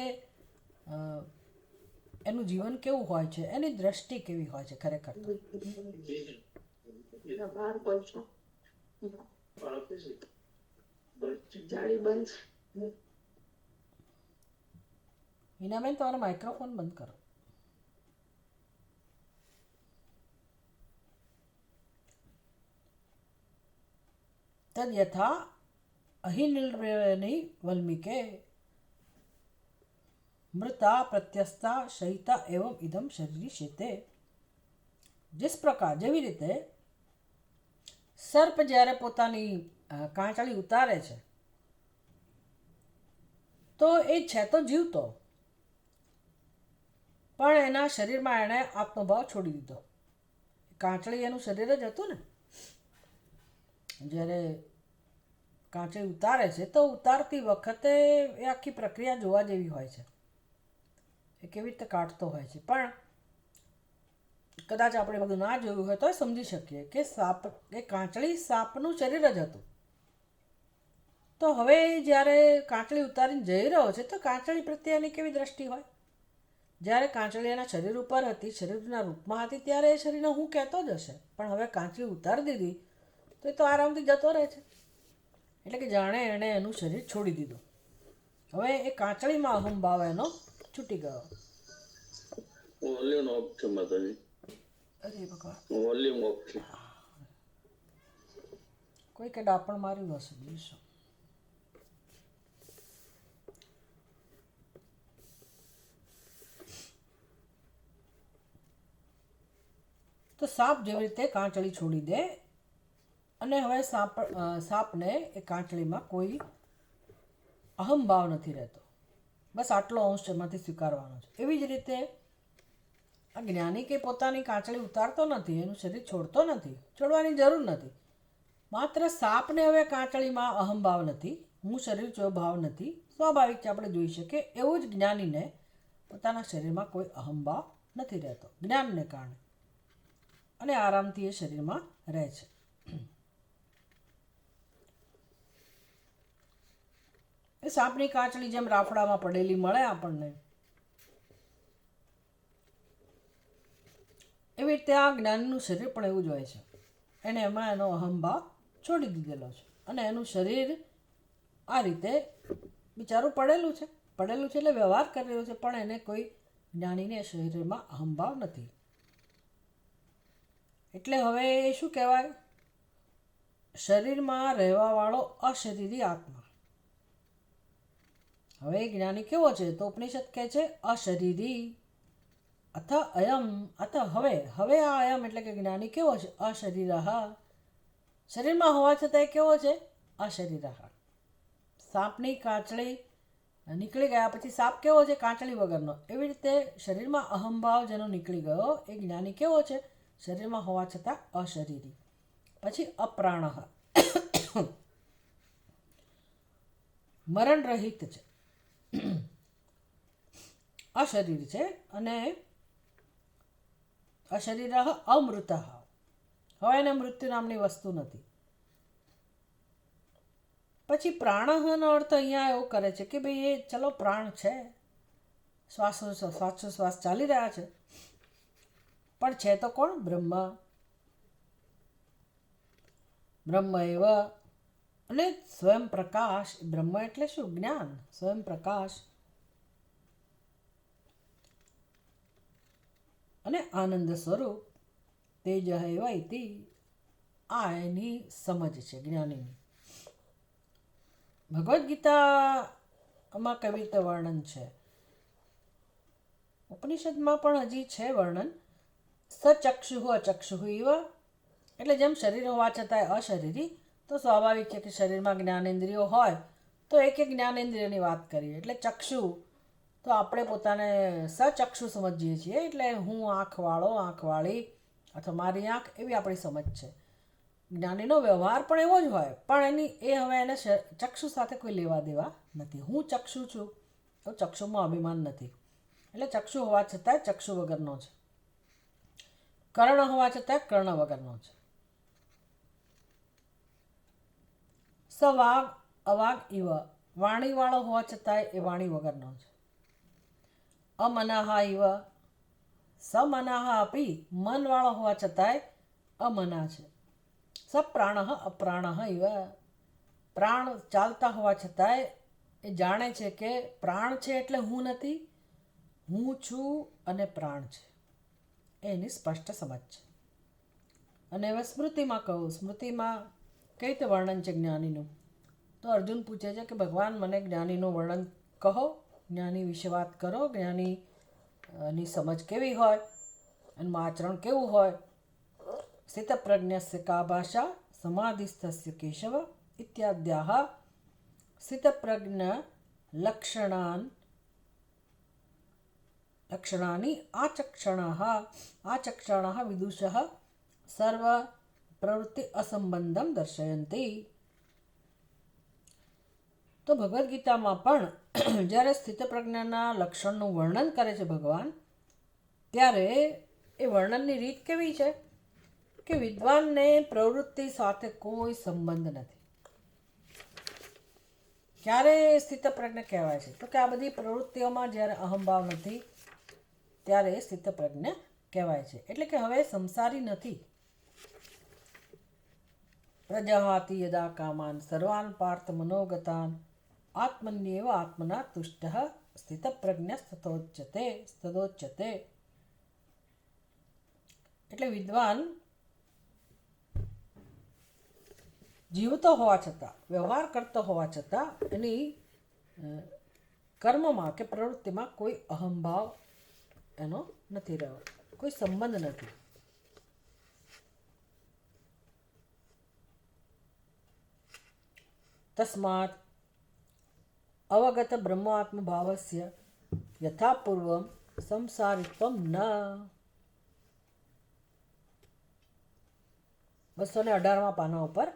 એનું જીવન કેવું હોય છે, એની દ્રષ્ટિ કેવી હોય છે ખરેખર. હિનાબેન, તમારો માઇક્રોફોન બંધ કરો. તદ યથા અહિનિર્વયની વલ્મીકે मृता प्रत्यस्ता शयिता एवं इदम शरीर शेते. जिस प्रकार જેવી રીતે સર્પ જ્યારે પોતાની કાંચળી ઉતારે છે તો એ છે તો જીવતો, પણ એના શરીરમાં એણે આત્મભાવ છોડી દીધો. કાંચળી એનું શરીર જ હતું ને. જ્યારે કાંચળી ઉતારે છે તો ઉતારતી વખતે એ આખી પ્રક્રિયા જોવા જેવી હોય છે. એ કેવી રીતે કાઢતો હોય છે, પણ કદાચ આપણે બધું ના જોયું હોય તો સમજી શકીએ કે એ કાંચળી સાપનું શરીર જ હતું. તો હવે જ્યારે કાંચળી ઉતારીને જઈ રહ્યો છે તો કાંચળી પ્રત્યે એની કેવી દ્રષ્ટિ હોય. જ્યારે કાંચળી એના શરીર ઉપર હતી, શરીરના રૂપમાં હતી, ત્યારે એ શરીરને હું કહેતો જ હશે, પણ હવે કાંચળી ઉતારી દીધી તો એ તો આરામથી જતો રહે છે. એટલે કે જાણે એણે એનું શરીર છોડી દીધું. હવે એ કાંચળીમાં અહંભાવ એનો છૂટી ગયો. અરે ભગવાન, કોઈ કે ડાપણ માર્યું હશે બીજું શું. તો સાપ જેવી રીતે કાંચળી છોડી દે અને હવે સાપને એ કાંચળીમાં કોઈ અહંભાવ નથી રહેતો. બસ આટલો અંશ એમાંથી સ્વીકારવાનો છે. એવી જ રીતે આ જ્ઞાની કે પોતાની કાંચળી ઉતારતો નથી, એનું શરીર છોડતો નથી, છોડવાની જરૂર નથી. માત્ર સાપને હવે કાંચળીમાં અહંભાવ નથી, હું શરીર છો ભાવ નથી. સ્વાભાવિક છે, આપણે જોઈ શકીએ. એવું જ જ્ઞાનીને પોતાના શરીરમાં કોઈ અહંભાવ નથી રહેતો જ્ઞાનને કારણે, અને આરામથી એ શરીરમાં રહે છે. એ સાપની કાંચળી જેમ રાફડામાં પડેલી મળે આપણને, એવી રીતે આ જ્ઞાનનું શરીર પણ એવું જ હોય છે. એને એમાં એનો અહંભાવ છોડી દીધેલો છે અને એનું શરીર આ રીતે બિચારું પડેલું છે એટલે વ્યવહાર કરી રહ્યું છે, પણ એને કોઈ જ્ઞાનીને શરીરમાં અહંભાવ નથી. એટલે હવે એ શું કહેવાય? શરીરમાં રહેવાવાળો અશરીરી આત્મા. હવે જ્ઞાની કેવો છે? તો ઉપનિષદ કહે છે અશરીરી અથ અયમ. અથ હવે આ અયમ એટલે કે જ્ઞાની કેવો છે? અશરીરઃ. શરીરમાં હોવા છતાં એ કેવો છે? અશરીરઃ. સાપની કાંચળી નીકળી ગયા પછી સાપ કેવો છે? કાંચળી વગરનો. એવી રીતે શરીરમાં અહંભાવ જેનો નીકળી ગયો એ જ્ઞાની કેવો છે? શરીરમાં હોવા છતાં અશરીરી. પછી અપ્રાણઃ, મરણ રહિત છે, અશરીર છે. અને અશરીરઃ અમૃતઃ. હવે એને મૃત્યુ નામની વસ્તુ નથી. પછી પ્રાણઃનો અર્થ અહીંયા એવો કરે છે કે ભાઈ એ ચલો પ્રાણ છે, શ્વાસોશ્વાસ ચાલી રહ્યા છે, પણ છે તો કોણ? બ્રહ્મ. બ્રહ્મ એવ. અને સ્વયં પ્રકાશ. બ્રહ્મ એટલે શું? જ્ઞાન. સ્વયં પ્રકાશ અને આનંદ સ્વરૂપ. તેજ એવ ઇતિ. આ એની સમજ છે જ્ઞાનીની. ભગવદ્ ગીતામાં કેવી રીતે વર્ણન છે, ઉપનિષદમાં પણ હજી છે વર્ણન. સચક્ષુ અચક્ષુ ઇવ, એટલે જેમ શરીર હોવા છતાંય અશરીરી, તો સ્વાભાવિક છે કે શરીરમાં જ્ઞાનેન્દ્રિયો હોય તો એક એક જ્ઞાનેન્દ્રિયની વાત કરીએ. એટલે ચક્ષુ તો આપણે પોતાને સચક્ષુ સમજીએ છીએ, એટલે હું આંખવાળો, આંખવાળી અથવા મારી આંખ, એવી આપણી સમજ છે. જ્ઞાનીનો વ્યવહાર પણ એવો જ હોય, પણ હવે એને ચક્ષુ સાથે કોઈ લેવા દેવા નથી. હું ચક્ષુ છું તો ચક્ષુમાં અભિમાન નથી, એટલે ચક્ષુ હોવા છતાંય ચક્ષુ વગરનો છે. કર્ણ હોવા છતાંય કર્ણ વગરનો છે. સવાગ અવાગ ઇવ, વાણીવાળો હોવા છતાંય એ વાણી વગરનો છે. અમનાહા ઇવ, સમનાહા અપી, મનવાળો હોવા છતાંય અમના છે. સપ્રાણ અપ્રાણ ઇવ, પ્રાણ ચાલતા હોવા છતાંય એ જાણે છે કે પ્રાણ છે એટલે હું નથી, હું છું અને પ્રાણ છે. એની સ્પષ્ટ સમજ છે. અને હવે સ્મૃતિમાં કહું, સ્મૃતિમાં કઈ રીતે વર્ણન છે જ્ઞાનીનું, તો અર્જુન પૂછે છે કે ભગવાન મને જ્ઞાનીનું વર્ણન કહો, જ્ઞાની વિશે વાત કરો, જ્ઞાનીની સમજ કેવી હોય, એનું આચરણ કેવું હોય. સ્થિતપ્રજ્ઞસ્ય કા ભાષા, સમાધિસ્થસ્ય કેશવ ઇત્યાદ્યાહ સ્થિતપ્રજ્ઞ લક્ષણાની આચક્ષણાઃ વિદુષઃ સર્વ પ્રવૃત્તિ અસંબંધમ દર્શયંતી. તો ભગવદ્ ગીતામાં પણ જ્યારે સ્થિતપ્રજ્ઞાના લક્ષણનું વર્ણન કરે છે ભગવાન, ત્યારે એ વર્ણનની રીત કેવી છે કે વિદ્વાનને પ્રવૃત્તિ સાથે કોઈ સંબંધ નથી. ક્યારે સ્થિતપ્રજ્ઞ કહેવાય છે, તો કે આ બધી પ્રવૃત્તિઓમાં જ્યારે અહંભાવ નથી ત્યારે સ્થિતપ્રજ્ઞ કહેવાય છે. એટલે કે હવે સંસારી નથી. પ્રજહાતિ યદા કામાન સર્વાન પાર્થ મનોગતાન આત્મન્યેવ આત્મના તુષ્ટઃ સ્થિતપ્રજ્ઞ તદોચ્યતે. એટલે વિદ્વાન જીવતો હોવા છતાં, વ્યવહાર કરતો હોવા છતાં એની કર્મમાં કે પ્રવૃત્તિમાં કોઈ અહંભાવ એનો નથી રહ્યો, કોઈ સંબંધ નથી. તસ્માત અવગત બ્રહ્માત્મભાવસ્ય યથા પૂર્વમ સંસારિત્વમ ન. 218 પાના ઉપર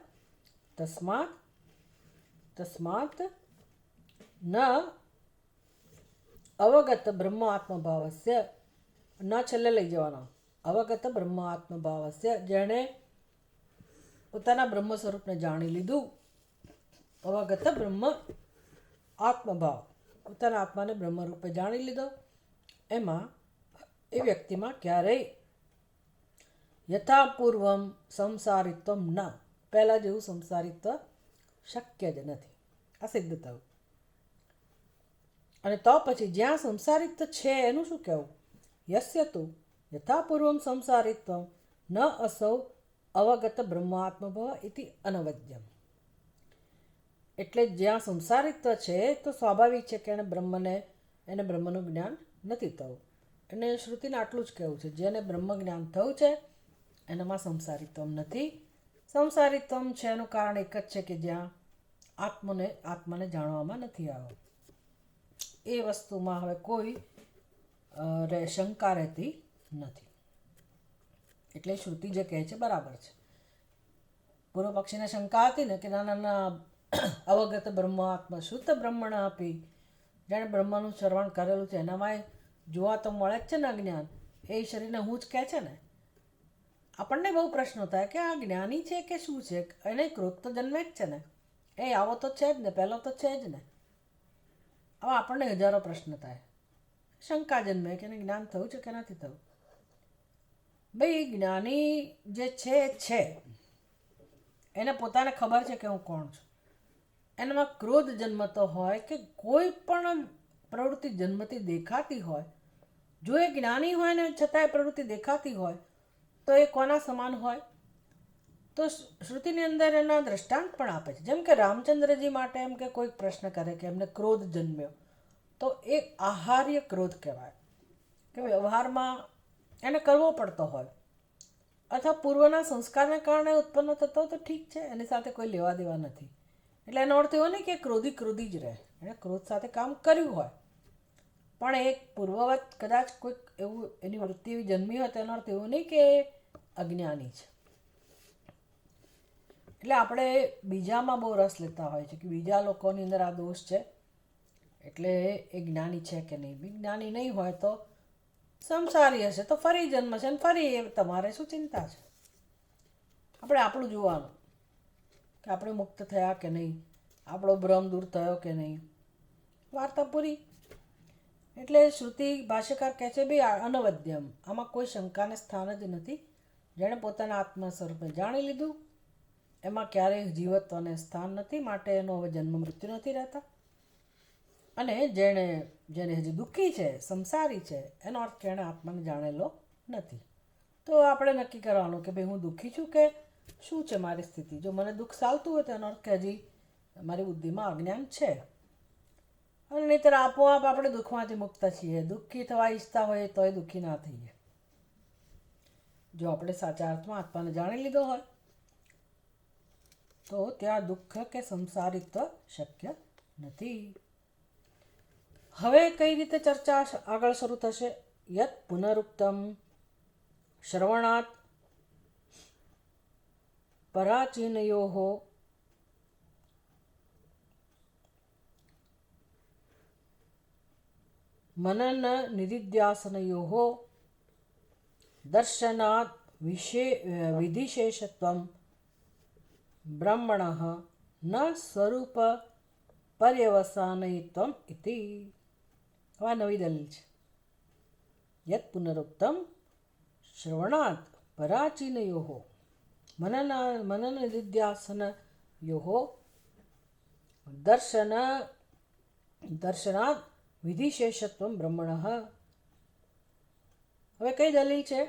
તસ્માત ન અવગત બ્રહ્માત્મભાવસ્ય, ન છેલ્લે લઈ જવાનો, અવગત બ્રહ્માત્મભાવસ્ય, જેણે પોતાના બ્રહ્મ સ્વરૂપને જાણી લીધું. અવગત બ્રહ્મ આત્મભાવ, પોતાના આત્માને બ્રહ્મરૂપે જાણી લીધો. એમાં એ વ્યક્તિમાં ક્યારેય યથાપૂર્વમ સંસારિત્વમ ન, પહેલાં જેવું સંસારિત્વ શક્ય જ નથી, આ સિદ્ધ થયું. અને તો પછી જ્યાં સંસારિત્વ છે એનું શું કહેવું? યસ્ય તુ યથાપૂર્વમ સંસારિત્વમ ન અસૌ અવગત બ્રહ્માત્મભાવ ઇતિ અનવદ્યમ. એટલે જ્યાં સંસારિત્વ છે તો સ્વાભાવિક છે કે એને બ્રહ્મનું જ્ઞાન નથી થયું. એને શ્રુતિને આટલું જ કહેવું છે, જેને બ્રહ્મ જ્ઞાન થયું છે એનામાં સંસારિત્વમ નથી. સંસારિત્વમ છે એનું કારણ એક જ છે કે જ્યાં આત્માને જાણવામાં નથી આવ્યો. એ વસ્તુમાં હવે કોઈ શંકા રહેતી નથી. એટલે શ્રુતિ જે કહે છે બરાબર છે. પૂર્વ પક્ષીને શંકા હતી ને કે નાના અવગત બ્રહ્માત્મા શુદ્ધ બ્રહ્મણ આપી, જેણે બ્રહ્મનું શ્રવણ કરેલું છે એનામાં જોવા તો મળે જ છે ને અજ્ઞાન, એ શરીરને હું જ કહે છે ને. આપણને બહુ પ્રશ્નો થાય કે આ જ્ઞાની છે કે શું છે, એને ક્રોધ તો જન્મે જ છે ને, એ આવો તો છે જ ને, પહેલો તો છે જ ને. હવે આપણને હજારો પ્રશ્ન થાય, શંકા જન્મે કે એને જ્ઞાન થયું છે કે નથી થયું. ભાઈ જ્ઞાની જે છે એને પોતાને ખબર છે કે હું કોણ છું. એનામાં ક્રોધ જન્મતો હોય કે કોઈ પણ પ્રવૃત્તિ જન્મતી દેખાતી હોય, જો એ જ્ઞાની હોય ને છતાં એ પ્રવૃત્તિ દેખાતી હોય તો એ કોના સમાન હોય? તો શ્રુતિની અંદર એના દ્રષ્ટાંત પણ આપે છે. જેમ કે રામચંદ્રજી માટે એમ કે કોઈક પ્રશ્ન કરે કે એમને ક્રોધ જન્મ્યો, તો એ આહાર્ય ક્રોધ કહેવાય, કે વ્યવહારમાં એને કરવો પડતો હોય, અથવા પૂર્વના સંસ્કારને કારણે ઉત્પન્ન થતો તો ઠીક છે, એની સાથે કોઈ લેવા દેવા નથી. એટલે એનો અર્થ એવો નહીં કે ક્રોધી ક્રોધી જ રહે, એણે ક્રોધ સાથે કામ કર્યું હોય, પણ એક પૂર્વવત કદાચ કોઈક એવું એની વૃત્તિ એવી જન્મી હોય, તેનો અર્થ એવો નહીં કે અજ્ઞાની છે. એટલે આપણે બીજામાં બહુ રસ લેતા હોય છે કે બીજા લોકોની અંદર આ દોષ છે એટલે એ જ્ઞાની છે કે નહીં. વિજ્ઞાની નહીં હોય તો સંસારી હશે તો ફરી જન્મ છે ને ફરી, એ તમારે શું ચિંતા છે? આપણે આપણું જોવાનું કે આપણે મુક્ત થયા કે નહીં, આપણો ભ્રમ દૂર થયો કે નહીં, વાર્તા પૂરી. એટલે શ્રુતિ ભાષ્યકાર કહે છે ભાઈ અનવદ્યમ, આમાં કોઈ શંકાને સ્થાન જ નથી. જેણે પોતાના આત્મા સ્વરૂપે જાણી લીધું એમાં ક્યારેય જીવત્વને સ્થાન નથી, માટે એનો હવે જન્મ મૃત્યુ નથી રહેતા. અને જેને હજી દુઃખી છે, સંસારી છે, એનો અર્થ કે એણે આત્માને જાણેલો નથી. તો આપણે નક્કી કરવાનું કે ભાઈ હું દુઃખી છું કે શું છે મારી સ્થિતિ. જો મને દુઃખ ચાલતું હોય તો એનો અર્થ કે હજી મારી બુદ્ધિમાં અજ્ઞાન છે, અને નહીંતર આપોઆપ આપણે દુઃખમાંથી મુક્ત છીએ. દુઃખી થવા ઈચ્છતા હોઈએ તોય દુઃખી ના થઈએ. જો આપણે સાચા અર્થમાં આત્માને જાણી લીધો હોય તો ત્યાં દુઃખ કે સંસારિત્વ શક્ય નથી. હવે કઈ રીતે ચર્ચા આગળ શરૂ થશે? યત પુનરુક્તમ શ્રવણાત પરાચીનયો મનન નિધિધ્યાસનયો દર્શનાત વિધિશેષત્વમ બ્રહ્મણ ન સ્વરૂપ પર્યવસાનયિત્વમ ઇતિ. આ નવી દલીલ છે. યત પુનરુક્તમ શ્રવણાત પરાચીનયો મનન નિધિધ્યાસનયો દર્શનાત વિધિશેષત્વમ બ્રહ્મણ. હવે કઈ દલીલ છે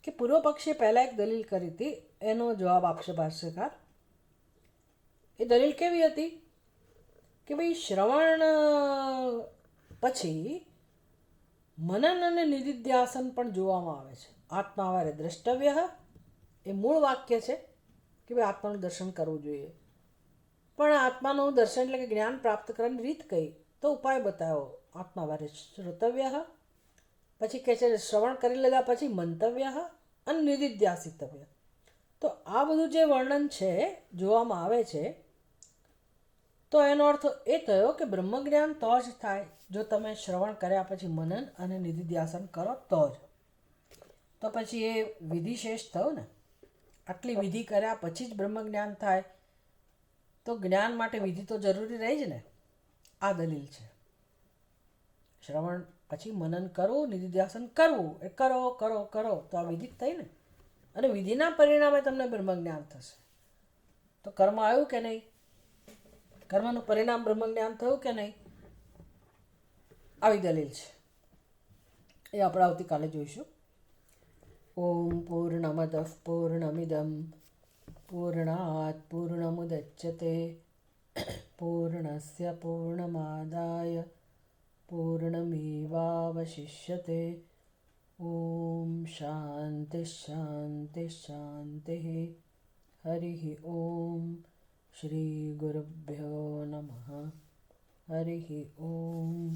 કે પૂર્વ પક્ષે પહેલાં એક દલીલ કરી હતી, એનો જવાબ આપશે ભાષ્યકાર. એ દલીલ કેવી હતી કે ભાઈ શ્રવણ પછી મનન અને નિધિધ્યાસન પણ જોવામાં આવે છે. આત્માવારે દ્રષ્ટવ્ય એ મૂળ વાક્ય છે કે ભાઈ આત્માનું દર્શન કરવું જોઈએ, પણ આત્માનું દર્શન એટલે કે જ્ઞાન પ્રાપ્ત કરવાની રીત કઈ? તો ઉપાય બતાવો. આત્માવારે શ્રોતવ્ય, પછી કહે છે શ્રવણ કરી લીધા પછી મંતવ્ય અને નિધિધ્યાસિતવ્ય. તો આ બધું જે વર્ણન છે જોવામાં આવે છે, તો એનો અર્થ એ થયો કે બ્રહ્મજ્ઞાન તો જ થાય જો તમે શ્રવણ કર્યા પછી મનન અને નિધિધ્યાસન કરો તો જ. તો પછી એ વિધિશેષ થયો ને, આટલી વિધિ કર્યા પછી જ બ્રહ્મજ્ઞાન થાય, તો જ્ઞાન માટે વિધિ તો જરૂરી રહી જ ને. આ દલીલ છે. શ્રવણ પછી મનન કરવું, નિધિધ્યાસન કરવું, એ કરો કરો કરો તો આ વિધિ થઈ ને, અને વિધિના પરિણામે તમને બ્રહ્મજ્ઞાન થશે. તો કર્મ આવ્યું કે નહીં? કર્મનું પરિણામ બ્રહ્મજ્ઞાન થયું કે નહીં? આવી દલીલ છે. એ આપણે આવતીકાલે જોઈશું. ઓમ પૂર્ણમદ પૂર્ણમિદમ પૂર્ણાત પૂર્ણમુદચ્યતે પૂર્ણસ્ય પૂર્ણમાદાય પૂર્ણમેવાવશિષ્યતે. ઓમ શાંતિ શાંતિ શાંતિ. હરિ ઓમ. શ્રી ગુરુભ્યો નમઃ. હરિ ઓમ.